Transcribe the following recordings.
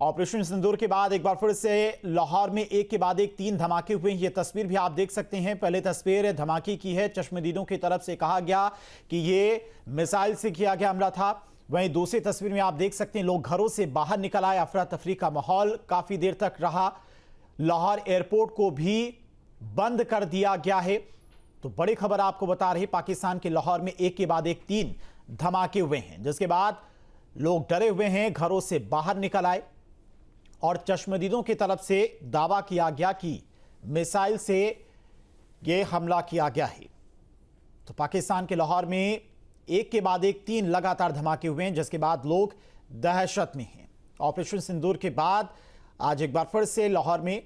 Operation सिंदूर के बाद एक बार फिर से लाहौर में एक के बाद एक 3 धमाके हुए। ये तस्वीर भी आप देख सकते हैं। पहले तस्वीर धमाके की है। चश्मदीदों की तरफ से कहा गया कि ये मिसाइल से किया गया हमला था। वहीं दूसरी तस्वीर में आप देख सकते हैं लोग घरों से बाहर निकल आए। अफरा तफरी का माहौल काफी देर तक रहा। लाहौर एयरपोर्ट को भी बंद कर दिया गया है। तो बड़ी खबर आपको बता रही, पाकिस्तान के लाहौर में एक के बाद एक 3 धमाके हुए हैं, जिसके बाद लोग डरे हुए हैं, घरों से बाहर निकल आए और चश्मदीदों की तरफ से दावा किया गया कि मिसाइल से यह हमला किया गया है। तो पाकिस्तान के लाहौर में एक के बाद एक 3 लगातार धमाके हुए हैं, जिसके बाद लोग दहशत में हैं। ऑपरेशन सिंदूर के बाद आज एक बार फिर से लाहौर में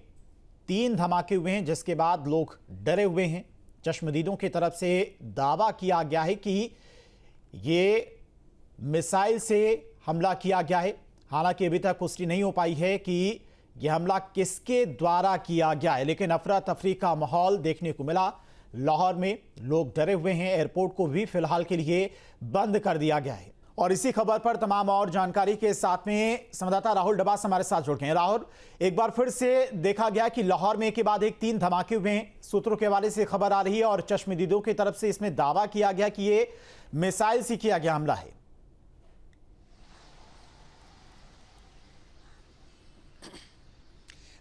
3 धमाके हुए हैं, जिसके बाद लोग डरे हुए हैं। चश्मदीदों की तरफ से दावा किया गया है कि ये मिसाइल से हमला किया गया है। हालांकि अभी तक पुष्टि नहीं हो पाई है कि यह हमला किसके द्वारा किया गया है, लेकिन अफरा तफरी का माहौल देखने को मिला। लाहौर में लोग डरे हुए हैं। एयरपोर्ट को भी फिलहाल के लिए बंद कर दिया गया है। और इसी खबर पर तमाम और जानकारी के साथ में संवाददाता राहुल डबास हमारे साथ जुड़ गए हैं। राहुल, एक बार फिर से देखा गया कि लाहौर में एक के बाद एक 3 धमाके हुए हैं। सूत्रों के हवाले से खबर आ रही है और चश्मदीदों की तरफ से इसमें दावा किया गया कि ये मिसाइल से किया गया हमला है।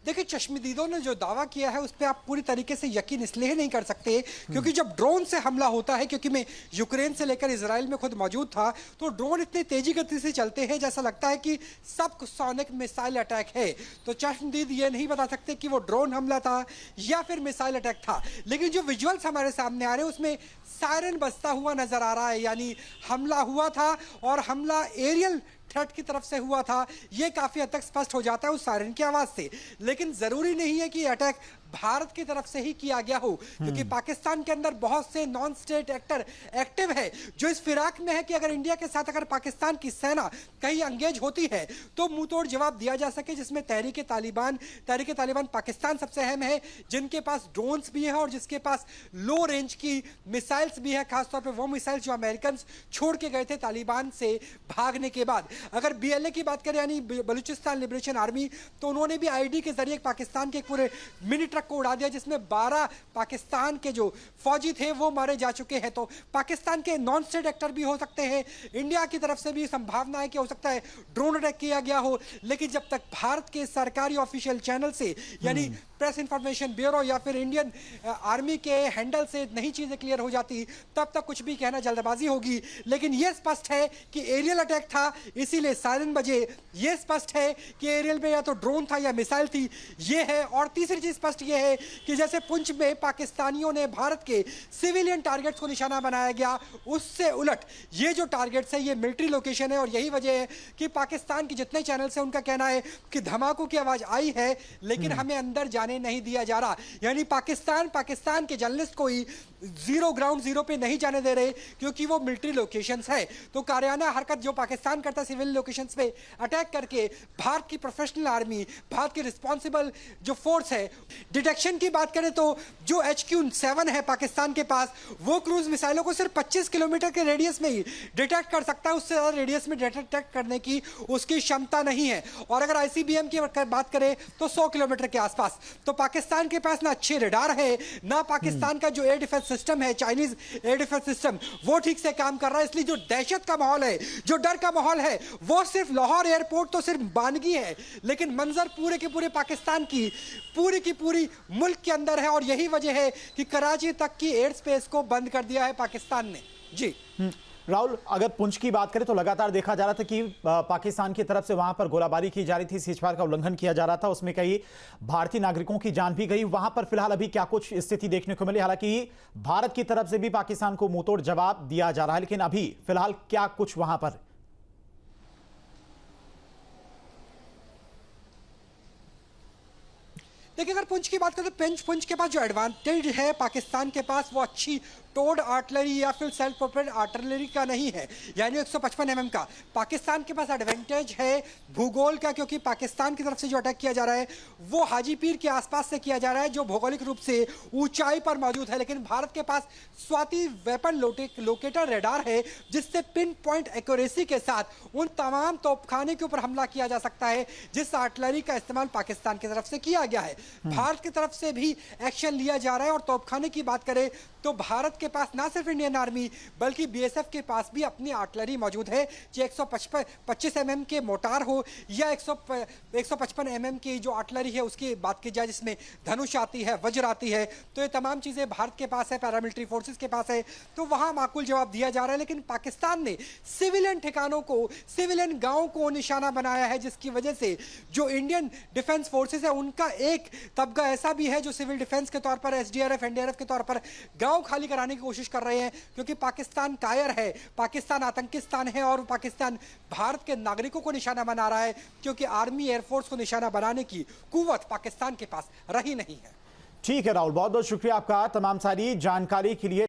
देखिए, चश्मदीदों ने जो दावा किया है उस पर आप पूरी तरीके से यकीन इसलिए नहीं कर सकते क्योंकि जब ड्रोन से हमला होता है, क्योंकि मैं यूक्रेन से लेकर इजराइल में खुद मौजूद था, तो ड्रोन इतनी तेजी गति से चलते हैं जैसा लगता है कि सब सोनिक मिसाइल अटैक है। तो चश्मदीद ये नहीं बता सकते कि वो ड्रोन हमला था या फिर मिसाइल अटैक था। लेकिन जो विजुअल्स हमारे सामने आ रहे हैं उसमें सायरन बजता हुआ नजर आ रहा है, यानी हमला हुआ था और हमला एरियल थ्रेट की तरफ से हुआ था। ये काफी हद तक स्पष्ट हो जाता है उस सायरन की आवाज से। लेकिन जरूरी नहीं है कि अटैक भारत की तरफ से ही किया गया हो, क्योंकि पाकिस्तान के अंदर बहुत से नॉन स्टेट एक्टर एक्टिव है जो इस फिराक में है कि अगर इंडिया के साथ अगर पाकिस्तान की सेना कहीं एंगेज होती है तो मुंह तोड़ जवाब दिया जा सके, जिसमें तहरीक तालिबान पाकिस्तान सबसे अहम है, जिनके पास ड्रोन्स भी है और जिसके पास लो रेंज की मिसाइल्स भी है, खासतौर पर वो मिसाइल जो अमेरिकन छोड़ के गए थे तालिबान से भागने के बाद। अगर BLA की बात करें यानी बलूचिस्तान लिबरेशन आर्मी, तो उन्होंने भी IED के जरिए पाकिस्तान के पूरे मिनी ट्रक को उड़ा दिया, जिसमें 12 पाकिस्तान के जो फौजी थे वो मारे जा चुके हैं। तो पाकिस्तान के नॉन स्टेट एक्टर भी हो सकते हैं। इंडिया की तरफ से भी संभावना है कि हो सकता है ड्रोन अटैक किया गया हो, लेकिन जब तक भारत के सरकारी ऑफिशियल चैनल से यानी प्रेस इंफॉर्मेशन ब्यूरो या फिर इंडियन आर्मी के हैंडल से नहीं चीजें क्लियर हो जाती, तब तक कुछ भी कहना जल्दबाजी होगी। लेकिन यह स्पष्ट है कि एरियल अटैक था, इसीलिए सायरन बजे। यह स्पष्ट है कि एरियल में या तो ड्रोन था या मिसाइल थी, यह है। और तीसरी चीज स्पष्ट यह है कि जैसे पुंछ में पाकिस्तानियों ने भारत के सिविलियन टारगेट्स को निशाना बनाया गया, उससे उलट ये जो टारगेट्स है ये मिलिट्री लोकेशन है। और यही वजह है कि पाकिस्तान के जितने चैनल्स हैं उनका कहना है कि धमाकों की आवाज आई है लेकिन हमें अंदर जाने नहीं दिया जा रहा, यानी पाकिस्तान के जर्नलिस्ट को ही ग्राउंड जीरो पे नहीं जाने दे रहे क्योंकि वो मिलिट्री लोकेशंस है। तो कारियाना हरकत जो पाकिस्तान करता सिविल लोकेशंस पे अटैक करके भारत की प्रोफेशनल आर्मी, भारत की रिस्पॉन्सिबल जो फोर्स है, डिटेक्शन की बात करें तो जो HQ-7 है पाकिस्तान के पास, वो क्रूज मिसाइलों को सिर्फ 25 किलोमीटर के रेडियस में ही डिटेक्ट कर सकता है, उससे ज्यादा रेडियस में डिटेक्ट करने की उसकी क्षमता नहीं है। और अगर ICBM की बात करें तो 100 किलोमीटर के आसपास। तो पाकिस्तान के पास ना अच्छे रडार है, ना पाकिस्तान का जो एयर डिफेंस सिस्टम है, चाइनीज एयर डिफेंस सिस्टम, वो ठीक से काम कर रहा है। इसलिए जो दहशत का माहौल है, जो डर का माहौल है, वो सिर्फ लाहौर एयरपोर्ट तो सिर्फ बानगी है, लेकिन मंजर पूरे के पूरे पाकिस्तान की पूरी मुल्क के अंदर है। और यही वजह है कि कराची तक की एयर स्पेस को बंद कर दिया है पाकिस्तान ने। जी राहुल, अगर पुंछ की बात करें तो लगातार देखा जा रहा था कि पाकिस्तान की तरफ से वहां पर गोलाबारी की जा रही थी, सीजफायर का उल्लंघन किया जा रहा था, उसमें कई भारतीय नागरिकों की जान भी गई। वहां पर फिलहाल अभी क्या कुछ स्थिति देखने को मिली? हालांकि भारत की तरफ से भी पाकिस्तान को मुंहतोड़ जवाब दिया जा रहा है, लेकिन अभी फिलहाल क्या कुछ वहां पर? देखिए, अगर पुंछ की बात करें तो पुंछ के पास जो एडवांटेज है पाकिस्तान के पास, वो अच्छी टोड आर्टिलरी या फिर सेल्फ प्रोपेल्ड आर्टिलरी का नहीं है, यानी 155 mm का। पाकिस्तान के पास एडवांटेज है भूगोल का, क्योंकि पाकिस्तान की तरफ से जो अटैक किया जा रहा है वो हाजी पीर के आसपास से किया जा रहा है, जो भौगोलिक रूप से ऊंचाई पर मौजूद है। लेकिन भारत के पास स्वाति वेपन लोकेटर रेडार है, जिससे पिन पॉइंट एक्यूरेसी के साथ उन तमाम तोपखाने के ऊपर हमला किया जा सकता है जिस आर्टिलरी का इस्तेमाल पाकिस्तान की तरफ से किया गया है। भारत की तरफ से भी एक्शन लिया जा रहा है। और तोपखाने की बात करें तो भारत के पास ना सिर्फ इंडियन आर्मी बल्कि बीएसएफ के पास भी अपनी आर्टिलरी मौजूद है, जो 125 mm के मोटार हो या 155 mm की जो आर्टिलरी है उसकी बात की जाए, जिसमें धनुष आती है, वज्र आती है, तो ये तमाम चीजें भारत के पास है, पैरामिलिट्री फोर्सेस के पास है, तो वहां माकूल जवाब दिया जा रहा है। लेकिन पाकिस्तान ने सिविलियन ठिकानों को, सिविलियन गांवों को निशाना बनाया है, जिसकी वजह से जो इंडियन डिफेंस फोर्सेस है उनका एक तबका ऐसा भी है जो सिविल डिफेंस के तौर पर, एसडीआरएफ, एनडीआरएफ के तौर पर गांव खाली कराने की कोशिश कर रहे हैं, क्योंकि पाकिस्तान कायर है, पाकिस्तान आतंकिस्तान है और पाकिस्तान भारत के नागरिकों को निशाना बना रहा है, क्योंकि आर्मी एयरफोर्स को निशाना बनाने की कुव्वत पाकिस्तान के पास रही नहीं है। ठीक है राहुल, बहुत बहुत शुक्रिया आपका तमाम सारी जानकारी के लिए।